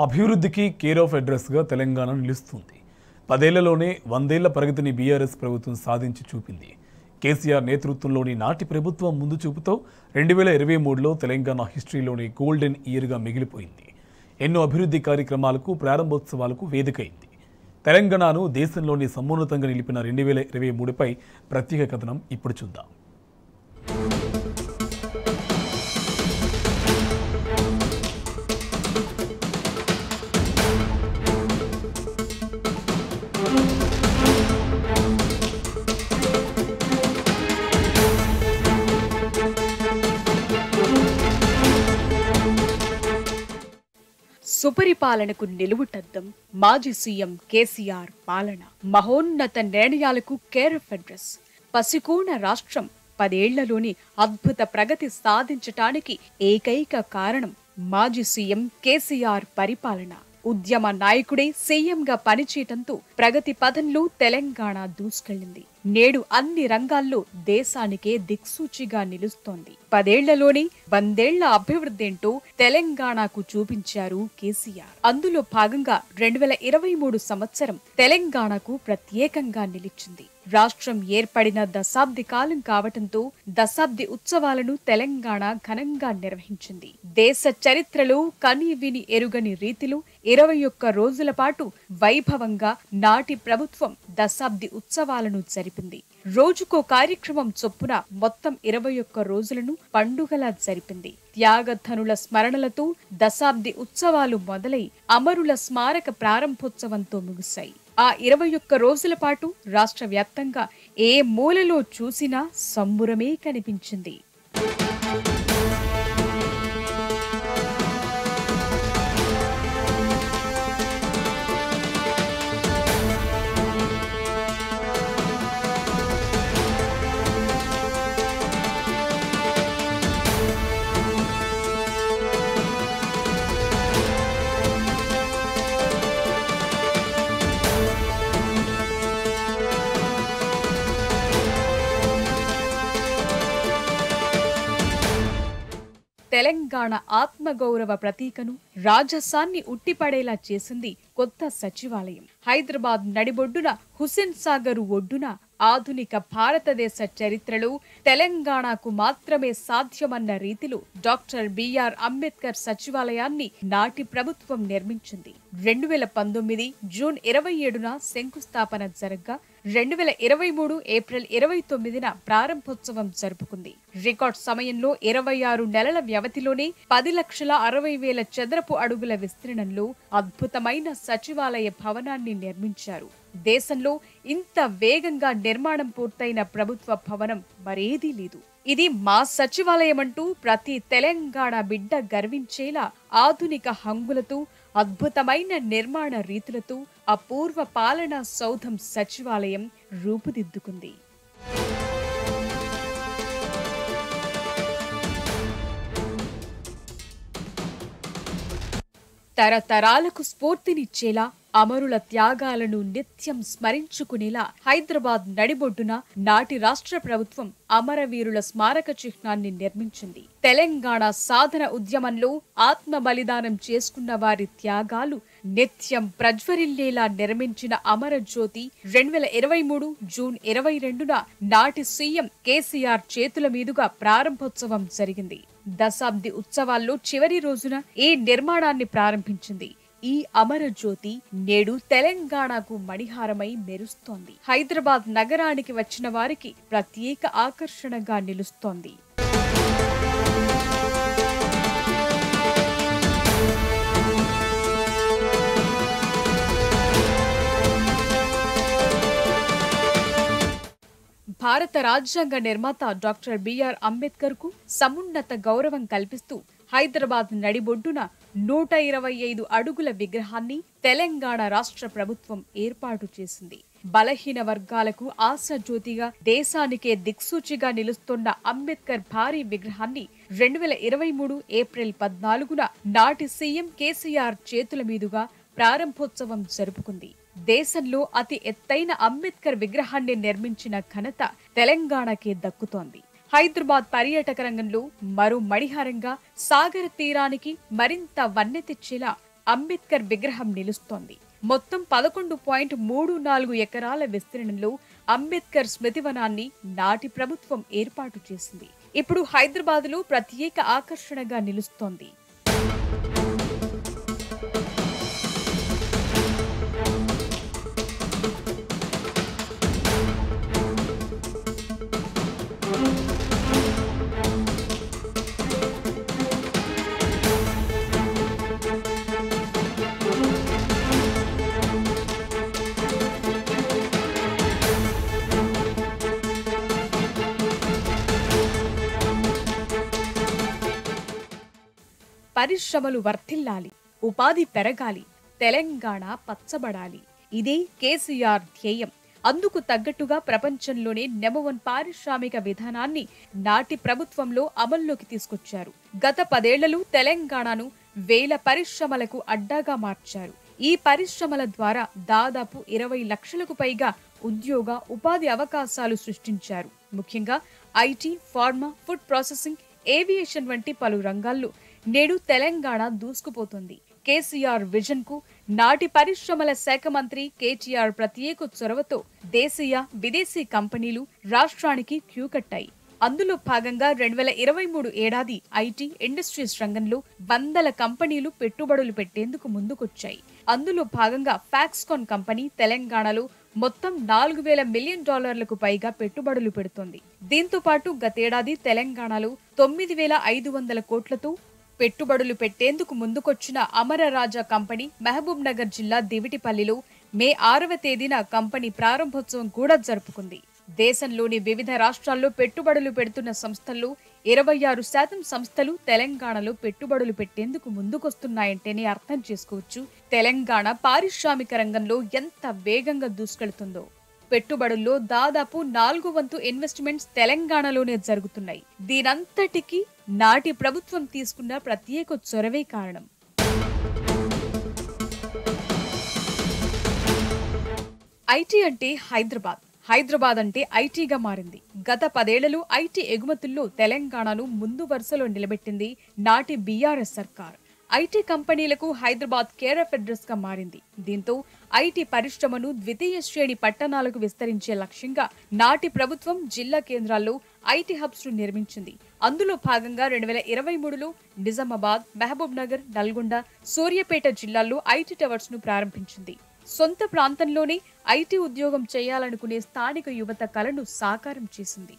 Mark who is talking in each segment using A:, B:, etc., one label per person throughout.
A: అభివృద్ధికి care of అడ్రస్గా Telangana నిలుస్తుంది. 10 ఏళ్లలోనే 100 ఏళ్ల ప్రగతిని బీఆర్ఎస్ ప్రభుత్వం సాధించి చూపింది. కేసీఆర్ నేతృత్వంలోని నాటి ప్రభుత్వం ముందు చూపుతో 2023లో తెలంగాణ హిస్టరీలోని గోల్డెన్ ఇయర్గా మిగిలిపోయింది. ఎన్నో అభివృద్ధి కార్యక్రమాలకు ప్రారంభోత్సవాలకు వేదికైంది. తెలంగాణను దేశంలోని సమున్నతంగా నిలిపిన 2023పై ప్రత్యేక కథనం ఇప్పుడు చూద్దాం.
B: సుపరిపాలనకు నిలువుటద్దం మాజీ సీఎం కేసీఆర్ పాలన. మహోన్నత నిర్ణయాలకు కేర్ ఆఫ్ అడ్రస్. పసికూన రాష్ట్రం 10 ఏళ్లలోని అద్భుత ప్రగతి సాధించటానికి ఏకైక కారణం మాజీ సీఎం కేసీఆర్ పరిపాలన. ఉద్యమ నాయకుడే సీఎంగా పనిచేయటంతో ప్రగతి పథంలో తెలంగాణ దూసుకెళ్లింది. నేడు అన్ని రంగాల్లో దేశానికే దిక్సూచిగా నిలుస్తోంది. 10 ఏళ్లలోనే 100 ఏళ్ల అభివృద్ధేంటో తెలంగాణకు చూపించారు కేసీఆర్. అందులో భాగంగా 2023 సంవత్సరం తెలంగాణకు ప్రత్యేకంగా నిలిచింది. రాష్ట్రం ఏర్పడిన దశాబ్ది కాలం కావటంతో దశాబ్ది ఉత్సవాలను తెలంగాణ ఘనంగా నిర్వహించింది. దేశ చరిత్రలో కని విని ఎరుగని రీతిలో 21 రోజుల పాటు వైభవంగా నాటి ప్రభుత్వం దశాబ్ది ఉత్సవాలను జరిపింది. రోజుకో కార్యక్రమం చొప్పున మొత్తం 21 రోజులను పండుగలా జరిపింది. త్యాగధనుల స్మరణలతో దశాబ్ది ఉత్సవాలు మొదలై అమరుల స్మారక ప్రారంభోత్సవంతో ముగిశాయి. ఆ 21 రోజుల పాటు రాష్ట్ర వ్యాప్తంగా ఏ మూలలో చూసినా సంబురమే కనిపించింది. తెలంగాణ ఆత్మగౌరవ ప్రతీకను, రాజసాన్ని ఉట్టిపడేలా చేసింది కొత్త సచివాలయం. హైదరాబాద్ నడిబొడ్డున హుస్సేన్ సాగర్ ఒడ్డున ఆధునిక భారతదేశ చరిత్రలో తెలంగాణకు మాత్రమే సాధ్యమన్న రీతిలో డాక్టర్ బిఆర్ అంబేద్కర్ సచివాలయాన్ని నాటి ప్రభుత్వం నిర్మించింది. 2019 జూన్ 27న శంకుస్థాపన జరగ్గా 2023 ఏప్రిల్ 29న ప్రారంభోత్సవం జరుపుకుంది. రికార్డ్ సమయంలో 26 నెలల వ్యవధిలోనే 10,60,000 చదరపు అడుగుల విస్తీర్ణంలో అద్భుతమైన సచివాలయ భవనాన్ని నిర్మించారు. దేశంలో ఇంత వేగంగా నిర్మాణం పూర్తయిన ప్రభుత్వ భవనం మరేదీ లేదు. ఇది మా సచివాలయమంటూ ప్రతి తెలంగాణ బిడ్డ గర్వించేలా ఆధునిక హంగులతో, అద్భుతమైన నిర్మాణ రీతులతో అపూర్వ పాలనా సౌధం సచివాలయం రూపుదిద్దుకుంది. తరతరాలకు స్ఫూర్తినిచ్చేలా, అమరుల త్యాగాలను నిత్యం స్మరించుకునేలా హైదరాబాద్ నడిబొడ్డున నాటి రాష్ట్ర ప్రభుత్వం అమరవీరుల స్మారక చిహ్నాన్ని నిర్మించింది. తెలంగాణ సాధన ఉద్యమంలో ఆత్మ బలిదానం చేసుకున్న వారి త్యాగాలు నిత్యం ప్రజ్వరిల్లేలా నిర్మించిన అమరజ్యోతి 2023 జూన్ 22న నాటి సీఎం కేసీఆర్ చేతుల మీదుగా ప్రారంభోత్సవం జరిగింది. దశాబ్ది ఉత్సవాల్లో చివరి రోజున ఈ నిర్మాణాన్ని ప్రారంభించింది. ఈ అమరజ్యోతి నేడు తెలంగాణకు మణిహారమై మెరుస్తోంది. హైదరాబాద్ నగరానికి వచ్చిన వారికి ప్రత్యేక ఆకర్షణగా నిలుస్తోంది. భారత రాజ్యాంగ నిర్మాత డాక్టర్ బిఆర్ అంబేద్కర్ కు సమున్నత గౌరవం కల్పిస్తూ హైదరాబాద్ నడిబొడ్డున 125 అడుగుల విగ్రహాన్ని తెలంగాణ రాష్ట్ర ప్రభుత్వం ఏర్పాటు చేసింది. బలహీన వర్గాలకు ఆశాజ్యోతిగా, దేశానికే దిక్సూచిగా నిలుస్తున్న అంబేద్కర్ భారీ విగ్రహాన్ని 2023 ఏప్రిల్ 14న నాటి సీఎం కేసీఆర్ చేతుల మీదుగా ప్రారంభోత్సవం జరుపుకుంది. దేశంలో అతి ఎత్తైన అంబేద్కర్ విగ్రహాన్ని నిర్మించిన ఘనత తెలంగాణకే దక్కుతోంది. హైదరాబాద్ పర్యాటక రంగంలో మరో మణిహారంగా సాగర తీరానికి మరింత వన్నె తెచ్చేలా అంబేద్కర్ విగ్రహం నిలుస్తోంది. మొత్తం 11.34 ఎకరాల విస్తీర్ణంలో అంబేద్కర్ స్మృతివనాన్ని నాటి ప్రభుత్వం ఏర్పాటు చేసింది. ఇప్పుడు హైదరాబాద్లో ప్రత్యేక ఆకర్షణగా నిలుస్తోంది. పరిశ్రమలు వర్ధిల్లాలి, ఉపాధి పెరగాలి, తెలంగాణ పచ్చబడాలి. ఇదే కేసీఆర్ ధ్యేయం. అందుకు తగ్గట్టుగా ప్రపంచంలోనే నెంబర్ 1 పారిశ్రామిక విధానాన్ని నాటి ప్రభుత్వంలో అమల్లోకి తీసుకొచ్చారు. గత 10 ఏళ్లలో తెలంగాణను వేల పరిశ్రమలకు అడ్డాగా మార్చారు. ఈ పరిశ్రమల ద్వారా దాదాపు 20 లక్షలకు పైగా ఉద్యోగ ఉపాధి అవకాశాలు సృష్టించారు. ముఖ్యంగా IT, pharma, food processing, aviation వంటి పలు రంగాల్లో నేడు తెలంగాణ దూసుకుపోతుంది. కేసీఆర్ విజన్ కు నాటి పరిశ్రమల శాఖ మంత్రి కేటీఆర్ ప్రత్యేక చొరవతో దేశీయ, విదేశీ కంపెనీలు రాష్ట్రానికి క్యూ కట్టాయి. అందులో భాగంగా 2023 ఏడాది ఐటీ ఇండస్ట్రీస్ రంగంలో వందల కంపెనీలు పెట్టుబడులు పెట్టేందుకు ముందుకొచ్చాయి. అందులో భాగంగా ఫాక్స్కాన్ కంపెనీ తెలంగాణలో మొత్తం $4,000 మిలియన్ పైగా పెట్టుబడులు పెడుతోంది. దీంతో పాటు గతేడాది తెలంగాణలో 9,500 కోట్లతో పెట్టుబడులు పెట్టేందుకు ముందుకొచ్చిన అమరరాజా కంపెనీ మహబూబ్ నగర్ జిల్లా దివిటిపల్లిలో మే 6వ తేదీన కంపెనీ ప్రారంభోత్సవం కూడా జరుపుకుంది. దేశంలోని వివిధ రాష్ట్రాల్లో పెట్టుబడులు పెడుతున్న సంస్థల్లో 26% సంస్థలు తెలంగాణలో పెట్టుబడులు పెట్టేందుకు ముందుకొస్తున్నాయంటేనే అర్థం చేసుకోవచ్చు తెలంగాణ పారిశ్రామిక రంగంలో ఎంత వేగంగా దూసుకెళ్తుందో. పెట్టుబడుల్లో దాదాపు 4 వంతు ఇన్వెస్ట్మెంట్స్ తెలంగాణలోనే జరుగుతున్నాయి. దీనంతటికీ నాటి ప్రభుత్వం తీసుకున్న ప్రత్యేక చొరవే కారణం. ఐటీ అంటే హైదరాబాద్ అంటే ఐటీగా మారింది. గత 10 ఏళ్లలో ఐటీ ఎగుమతుల్లో తెలంగాణను ముందు వరుసలో నిలబెట్టింది నాటి బీఆర్ఎస్ సర్కార్. ఐటీ కంపెనీలకు హైదరాబాద్ కేర్ ఆఫ్ అడ్రస్ గా మారింది. దీంతో ఐటీ పరిశ్రమను ద్వితీయ శ్రేణి పట్టణాలకు విస్తరించే లక్ష్యంగా నాటి ప్రభుత్వం జిల్లా కేంద్రాల్లో ఐటీ హబ్స్ ను నిర్మించింది. అందులో భాగంగా 2023లో నిజామాబాద్, మహబూబ్ నగర్, నల్గొండ, సూర్యాపేట జిల్లాల్లో ఐటీ టవర్స్ ను ప్రారంభించింది. సొంత ప్రాంతంలోనే ఐటీ ఉద్యోగం చేయాలనుకునే స్థానిక యువత కలను సాకారం చేసింది.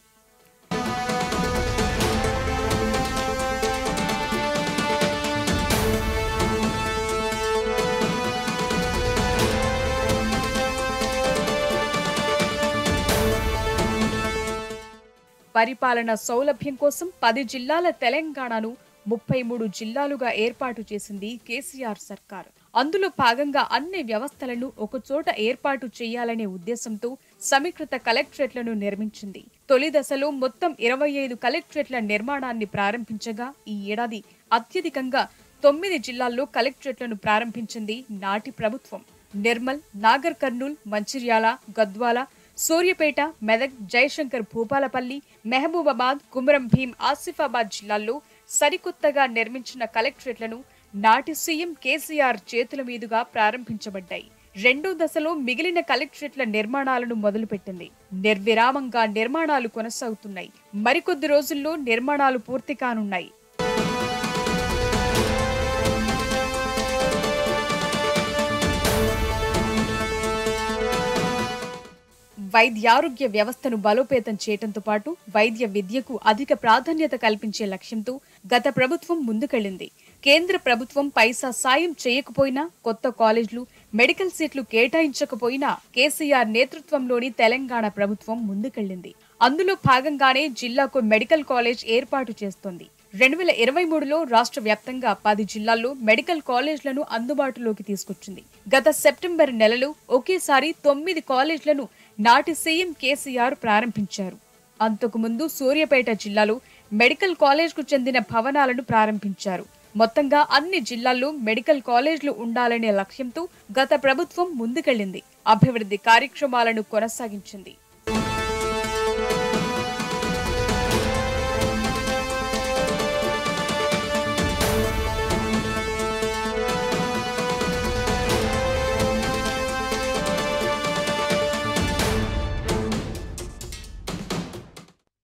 B: పరిపాలన సౌలభ్యం కోసం 10 జిల్లాల తెలంగాణను 33 జిల్లాలుగా ఏర్పాటు చేసింది కేసీఆర్ సర్కార్. అందులో భాగంగా అన్ని వ్యవస్థలను ఒకచోట ఏర్పాటు చేయాలనే ఉద్దేశంతో సమీకృత కలెక్టరేట్లను నిర్మించింది. తొలి దశలో మొత్తం 25 కలెక్టరేట్ల నిర్మాణాన్ని ప్రారంభించగా ఈ ఏడాది అత్యధికంగా 9 జిల్లాల్లో కలెక్టరేట్లను ప్రారంభించింది నాటి ప్రభుత్వం. నిర్మల్, నాగర్ కర్నూల్, మంచిర్యాల, గద్వాల, సూర్యాపేట, మెదక్, జయశంకర్ భూపాలపల్లి, మహబూబాబాద్, కుమరం భీం, ఆసిఫాబాద్ జిల్లాల్లో సరికొత్తగా నిర్మించిన కలెక్టరేట్లను నాటి సీఎం కేసీఆర్ చేతుల మీదుగా ప్రారంభించబడ్డాయి. రెండో దశలో మిగిలిన కలెక్టరేట్ల నిర్మాణాలను మొదలుపెట్టింది. నిర్విరామంగా నిర్మాణాలు కొనసాగుతున్నాయి. మరికొద్ది రోజుల్లో నిర్మాణాలు పూర్తి కానున్నాయి. వైద్యారోగ్య వ్యవస్థను బలోపేతం చేయడంతో పాటు వైద్య విద్యకు అధిక ప్రాధాన్యత కల్పించే లక్ష్యంతో గత ప్రభుత్వం ముందుకెళ్లింది. కేంద్ర ప్రభుత్వం పైసా సాయం చేయకపోయినా, కొత్త కాలేజీలు, మెడికల్ సీట్లు కేటాయించకపోయినా కేసీఆర్ నేతృత్వంలోని తెలంగాణ ప్రభుత్వం ముందుకెళ్లింది. అందులో భాగంగానే జిల్లాకు మెడికల్ కాలేజ్ ఏర్పాటు చేస్తోంది. 2023లో రాష్ట్ర వ్యాప్తంగా 10 జిల్లాల్లో మెడికల్ కాలేజ్లను అందుబాటులోకి తీసుకొచ్చింది. గత సెప్టెంబర్ నెలలో ఒకేసారి 9 కాలేజ్లను నాటి సీఎం కేసీఆర్ ప్రారంభించారు. అంతకుముందు సూర్యాపేట జిల్లాలో మెడికల్ కాలేజ్కు చెందిన భవనాలను ప్రారంభించారు. మొత్తంగా అన్ని జిల్లాల్లో మెడికల్ కాలేజ్లు ఉండాలనే లక్ష్యంతో గత ప్రభుత్వం ముందుకెళ్లింది. అభివృద్ధి కార్యక్రమాలను కొనసాగించింది.